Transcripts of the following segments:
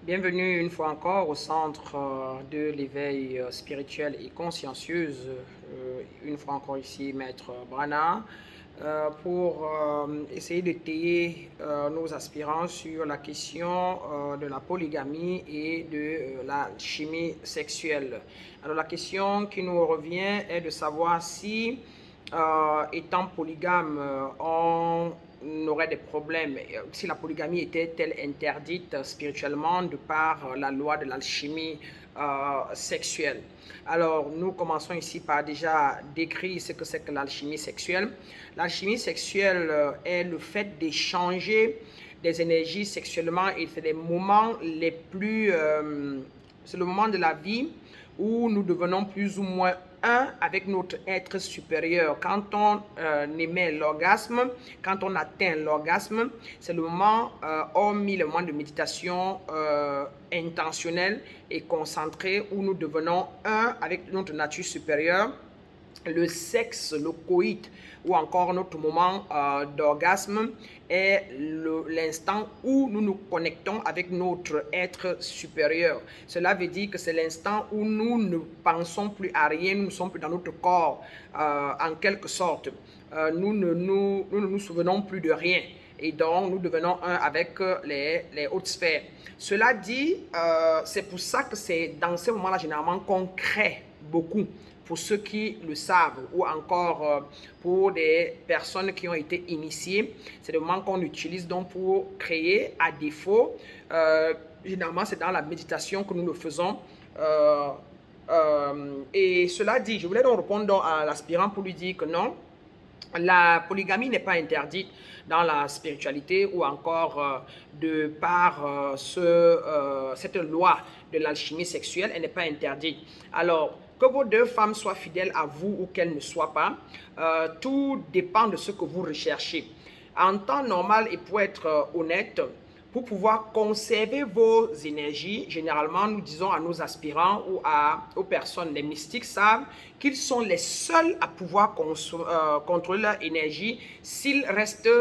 Bienvenue une fois encore au centre de l'éveil spirituel et consciencieuse. Une fois encore ici, Maître Brana, pour essayer d'étayer nos aspirants sur la question de la polygamie et de la chimie sexuelle. Alors la question qui nous revient est de savoir si, étant polygame, on aurait des problèmes si la polygamie était-elle interdite spirituellement de par la loi de l'alchimie sexuelle. Alors, nous commençons ici par déjà décrire ce que c'est que l'alchimie sexuelle. L'alchimie sexuelle est le fait d'échanger des énergies sexuellement et c'est les moments les plus... c'est le moment de la vie où nous devenons plus ou moins un avec notre être supérieur. Quand on émet l'orgasme, quand on atteint l'orgasme, c'est le moment, hormis le moment de méditation intentionnelle et concentrée, où nous devenons un avec notre nature supérieure. Le sexe, le coït ou encore notre moment d'orgasme est l'instant où nous nous connectons avec notre être supérieur. Cela veut dire que c'est l'instant où nous ne pensons plus à rien, nous ne sommes plus dans notre corps en quelque sorte. Nous ne nous souvenons plus de rien et donc nous devenons un avec les hautes sphères. Cela dit, c'est pour ça que c'est dans ces moments-là généralement qu'on crée beaucoup. Pour ceux qui le savent ou encore pour des personnes qui ont été initiées, c'est le moment qu'on utilise donc pour créer à défaut. Généralement, c'est dans la méditation que nous le faisons. Et cela dit, je voulais donc répondre à l'aspirant pour lui dire que non, la polygamie n'est pas interdite dans la spiritualité ou encore de par cette loi de l'alchimie sexuelle, elle n'est pas interdite. Alors, que vos deux femmes soient fidèles à vous ou qu'elles ne soient pas, tout dépend de ce que vous recherchez. En temps normal et pour être honnête, pour pouvoir conserver vos énergies, généralement, nous disons à nos aspirants ou aux personnes, les mystiques savent qu'ils sont les seuls à pouvoir contrôler leur énergie s'ils restent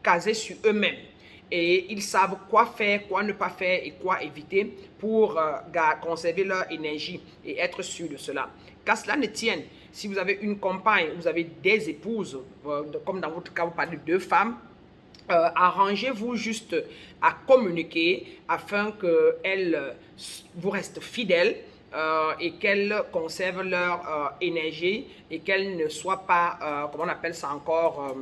casés sur eux-mêmes. Et ils savent quoi faire, quoi ne pas faire et quoi éviter pour conserver leur énergie et être sûr de cela. Qu'à cela ne tienne, si vous avez une compagne, vous avez des épouses, comme dans votre cas, vous parlez de deux femmes, arrangez-vous juste à communiquer afin qu'elles vous restent fidèles et qu'elles conservent leur énergie et qu'elles ne soient pas, comment on appelle ça encore,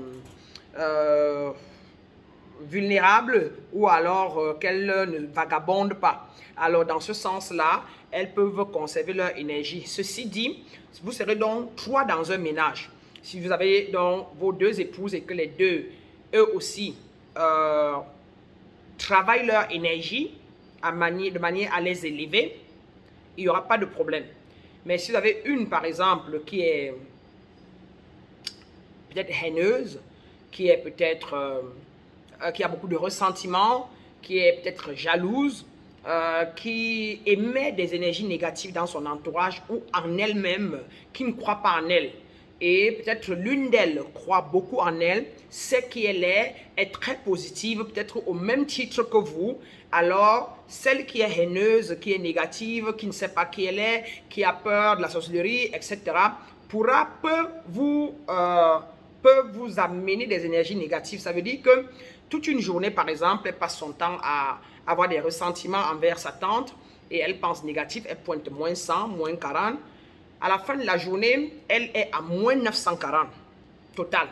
vulnérables ou alors qu'elles ne vagabondent pas. Alors dans ce sens-là, elles peuvent conserver leur énergie. Ceci dit, vous serez donc trois dans un ménage. Si vous avez donc vos deux épouses et que les deux eux aussi travaillent leur énergie de manière à les élever, il n'y aura pas de problème. Mais si vous avez une, par exemple, qui est peut-être haineuse, qui est peut-être qui a beaucoup de ressentiment, qui est peut-être jalouse, qui émet des énergies négatives dans son entourage ou en elle-même, qui ne croit pas en elle. Et peut-être l'une d'elles croit beaucoup en elle, sait qui elle est très positive, peut-être au même titre que vous. Alors, celle qui est haineuse, qui est négative, qui ne sait pas qui elle est, qui a peur de la sorcellerie, etc., peut vous amener des énergies négatives. Ça veut dire que toute une journée, par exemple, elle passe son temps à avoir des ressentiments envers sa tante et elle pense négatif, elle pointe moins 100, moins 40. À la fin de la journée, elle est à moins 940 total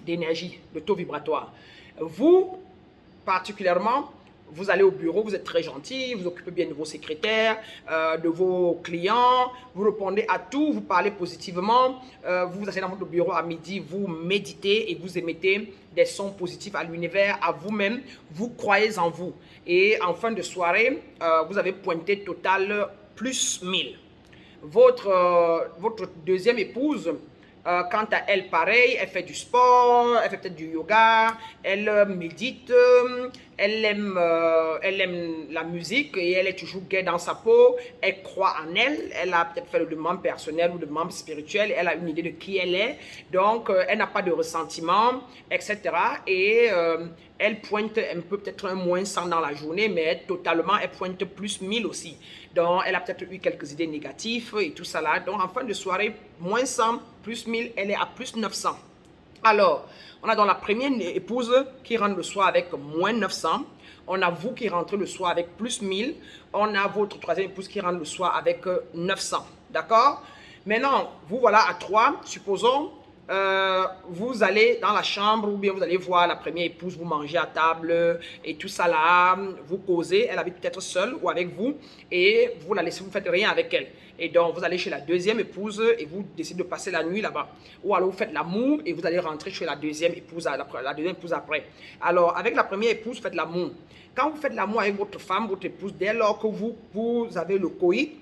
d'énergie, de taux vibratoire. Vous, particulièrement, vous allez au bureau, vous êtes très gentil, vous occupez bien de vos secrétaires, de vos clients, vous répondez à tout, vous parlez positivement, vous vous asseyez dans votre bureau à midi, vous méditez et vous émettez des sons positifs à l'univers, à vous-même, vous croyez en vous. Et en fin de soirée, vous avez pointé total plus 1000. Votre deuxième épouse, quant à elle, pareil, elle fait du sport, elle fait peut-être du yoga, elle médite, elle aime la musique et elle est toujours gaie dans sa peau, elle croit en elle, elle a peut-être fait le développement personnel ou le développement spirituel, elle a une idée de qui elle est, donc elle n'a pas de ressentiment, etc. Et elle pointe un peu, peut-être un moins 100 dans la journée, mais totalement, elle pointe plus 1000 aussi. Donc, elle a peut-être eu quelques idées négatives et tout ça là. Donc, en fin de soirée, moins 100, plus 1000, elle est à plus 900. Alors, on a dans la première épouse qui rentre le soir avec moins 900. On a vous qui rentrez le soir avec plus 1000. On a votre troisième épouse qui rentre le soir avec 900. D'accord? Maintenant, vous voilà à 3. Supposons, vous allez dans la chambre ou bien vous allez voir la première épouse, vous mangez à table et tout ça là, vous causez, elle habite peut-être seule ou avec vous et vous la laissez, vous ne faites rien avec elle. Et donc, vous allez chez la deuxième épouse et vous décidez de passer la nuit là-bas. Ou alors, vous faites l'amour et vous allez rentrer chez la deuxième épouse, la deuxième épouse après. Alors, avec la première épouse, vous faites l'amour. Quand vous faites l'amour avec votre femme, votre épouse, dès lors que vous avez le coït,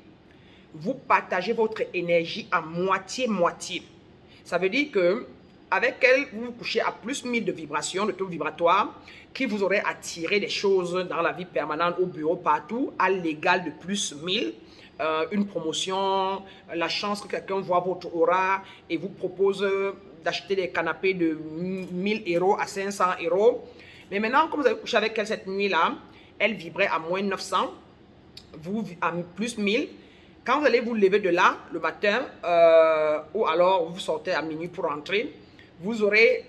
vous partagez votre énergie à moitié-moitié. Ça veut dire que avec elle, vous vous couchez à plus 1000 de vibrations, de taux vibratoire, qui vous aurait attiré des choses dans la vie permanente, au bureau, partout, à l'égal de plus 1000. Une promotion, la chance que quelqu'un voit votre aura et vous propose d'acheter des canapés de 1000 € à 500 €. Mais maintenant, comme vous avez couché avec elle cette nuit-là, elle vibrait à moins 900, vous à plus 1000. Quand vous allez vous lever de là le matin, ou alors vous sortez à minuit pour rentrer, vous aurez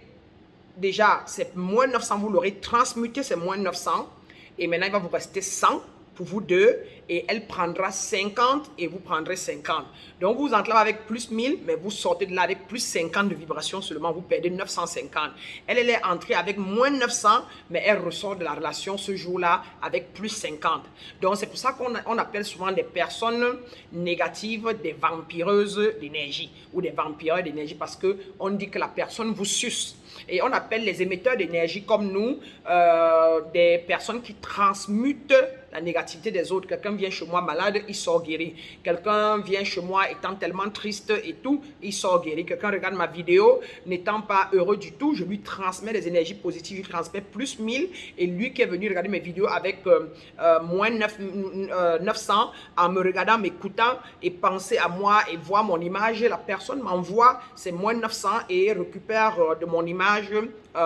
déjà, c'est moins 900, vous l'aurez transmuté, c'est moins 900. Et maintenant, il va vous rester 100 pour vous deux. Et elle prendra 50 et vous prendrez 50. Donc, vous entrez là avec plus 1000, mais vous sortez de là avec plus 50 de vibrations seulement. Vous perdez 950. Elle est entrée avec moins 900, mais elle ressort de la relation ce jour-là avec plus 50. Donc, c'est pour ça qu'on appelle souvent des personnes négatives des vampireuses d'énergie ou des vampireurs d'énergie parce qu'on dit que la personne vous suce. Et on appelle les émetteurs d'énergie comme nous des personnes qui transmutent la négativité des autres. Quelqu'un vient chez moi malade, il sort guéri. Quelqu'un vient chez moi étant tellement triste et tout, il sort guéri. Quelqu'un regarde ma vidéo n'étant pas heureux du tout, je lui transmets des énergies positives, je lui transmets plus 1000. Et lui qui est venu regarder mes vidéos avec moins 900, en me regardant, m'écoutant et penser à moi et voir mon image, la personne m'envoie ses moins 900 et récupère de mon image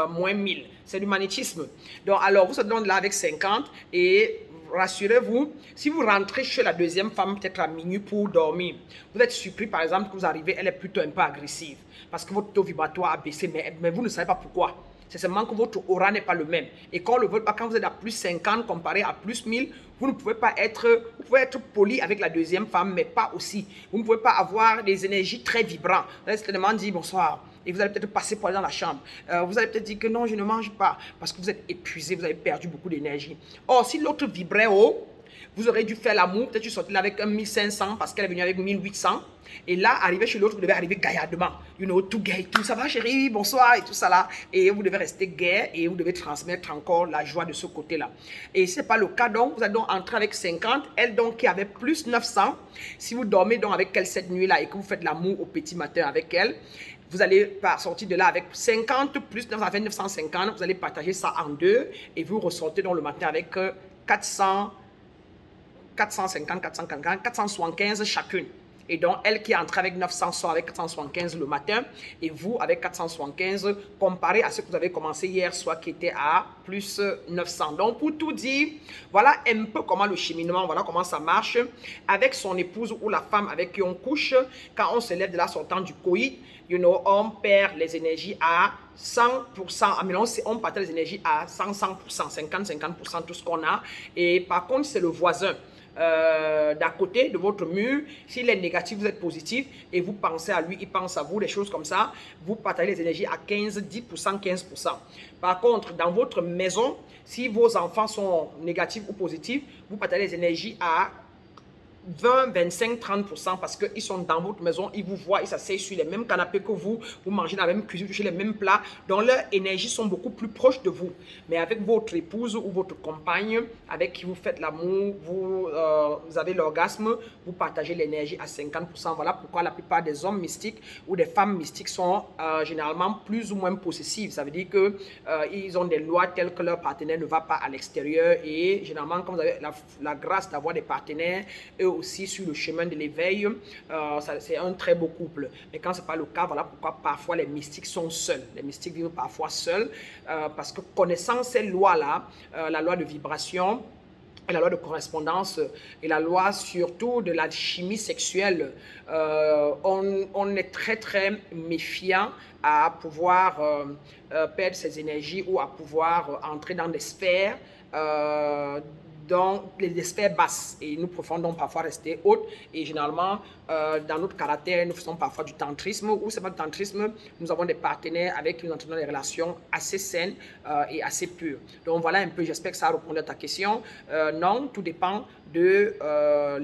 moins 1000. C'est du magnétisme. Donc, alors, vous êtes donc là avec 50 et rassurez-vous, si vous rentrez chez la deuxième femme peut-être à minuit pour dormir, vous êtes surpris par exemple que vous arrivez, elle est plutôt un peu agressive parce que votre taux vibratoire a baissé, mais vous ne savez pas pourquoi. C'est seulement que votre aura n'est pas le même. Et quand, quand vous êtes à plus 50 comparé à plus 1000, vous ne pouvez pas être, vous pouvez être poli avec la deuxième femme, mais pas aussi. Vous ne pouvez pas avoir des énergies très vibrantes. Vous allez certainement dire bonsoir. Et vous allez peut-être passer pour aller dans la chambre. Vous allez peut-être dire que non, je ne mange pas. Parce que vous êtes épuisé, vous avez perdu beaucoup d'énergie. Or, si l'autre vibrait haut, vous aurez dû faire l'amour. Peut-être tu sortais là avec un 1500 parce qu'elle est venue avec 1800. Et là, arriver chez l'autre, vous devez arriver gaillardement. You know, tout gai, tout ça va chérie, bonsoir et tout ça là. Et vous devez rester gai et vous devez transmettre encore la joie de ce côté-là. Et ce n'est pas le cas, donc vous allez donc entrer avec 50. Elle donc qui avait plus 900. Si vous dormez donc avec elle cette nuit-là et que vous faites l'amour au petit matin avec elle, vous allez sortir de là avec 50 plus 900, ça fait 950. Vous allez partager ça en deux et vous ressortez donc le matin avec 400, 450, 450, 475 chacune. Et donc, elle qui est entrée avec 900 sort avec 475 le matin. Et vous, avec 475, comparé à ce que vous avez commencé hier soir qui était à plus 900. Donc, pour tout dire, voilà un peu comment le cheminement, voilà comment ça marche. Avec son épouse ou la femme avec qui on couche, quand on se lève de là sortant du coït, you know, on perd les énergies à 100%. On partage les énergies à 100%, 50%, tout ce qu'on a. Et par contre, c'est le voisin. D'à côté de votre mur, s'il est négatif, vous êtes positif et vous pensez à lui, il pense à vous, des choses comme ça, vous partagez les énergies à 15, 10%, 15%. Par contre, dans votre maison, si vos enfants sont négatifs ou positifs, vous partagez les énergies à 20, 25, 30% parce qu'ils sont dans votre maison, ils vous voient, ils s'asseyent sur les mêmes canapés que vous, vous mangez dans la même cuisine, vous touchez les mêmes plats, donc leurs énergies sont beaucoup plus proches de vous. Mais avec votre épouse ou votre compagne, avec qui vous faites l'amour, vous avez l'orgasme, vous partagez l'énergie à 50%. Voilà pourquoi la plupart des hommes mystiques ou des femmes mystiques sont généralement plus ou moins possessifs. Ça veut dire qu'ils ont des lois telles que leur partenaire ne va pas à l'extérieur et généralement, comme vous avez la grâce d'avoir des partenaires, eux aussi sur le chemin de l'éveil, c'est un très beau couple. Mais quand ce n'est pas le cas, voilà pourquoi parfois les mystiques sont seuls. Les mystiques vivent parfois seuls parce que connaissant ces lois-là, la loi de vibration, et la loi de correspondance et la loi surtout de l'alchimie sexuelle, on est très méfiant à pouvoir perdre ses énergies ou à pouvoir entrer dans des sphères dans les sphères basses, et nous préférons donc parfois rester hautes, et généralement dans notre caractère nous faisons parfois du tantrisme, ou c'est pas du tantrisme, nous avons des partenaires avec qui nous entretenons des relations assez saines et assez pures. Donc voilà un peu, j'espère que ça a répondu à ta question. Non, tout dépend de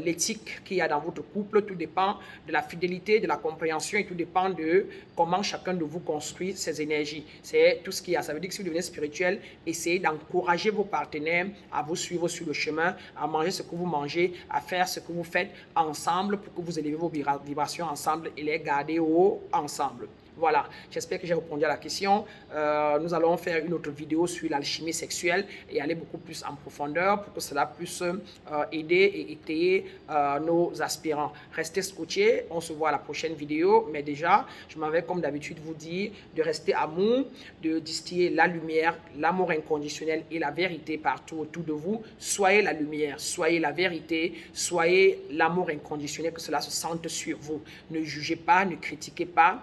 l'éthique qu'il y a dans votre couple, tout dépend de la fidélité, de la compréhension, et tout dépend de comment chacun de vous construit ses énergies. C'est tout ce qu'il y a. Ça veut dire que si vous devenez spirituel, essayez d'encourager vos partenaires à vous suivre sur le chemin, à manger ce que vous mangez, à faire ce que vous faites ensemble pour que vous élevez vos vibrations ensemble et les garder haut ensemble. Voilà, j'espère que j'ai répondu à la question. Nous allons faire une autre vidéo sur l'alchimie sexuelle et aller beaucoup plus en profondeur pour que cela puisse aider et étayer nos aspirants. Restez scotchés, on se voit à la prochaine vidéo. Mais déjà, je m'en vais comme d'habitude vous dire de rester amour, de distiller la lumière, l'amour inconditionnel et la vérité partout autour de vous. Soyez la lumière, soyez la vérité, soyez l'amour inconditionnel, que cela se sente sur vous. Ne jugez pas, ne critiquez pas.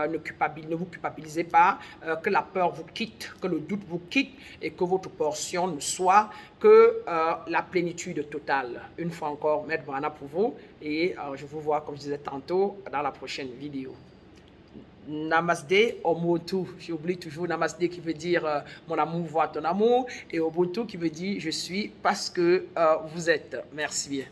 Ne vous culpabilisez pas, que la peur vous quitte, que le doute vous quitte et que votre portion ne soit que la plénitude totale. Une fois encore, Maître Brana pour vous, et je vous vois, comme je disais tantôt, dans la prochaine vidéo. Namasté, Omotu, j'oublie toujours Namasté qui veut dire mon amour voit ton amour, et Omotu qui veut dire je suis parce que vous êtes. Merci bien.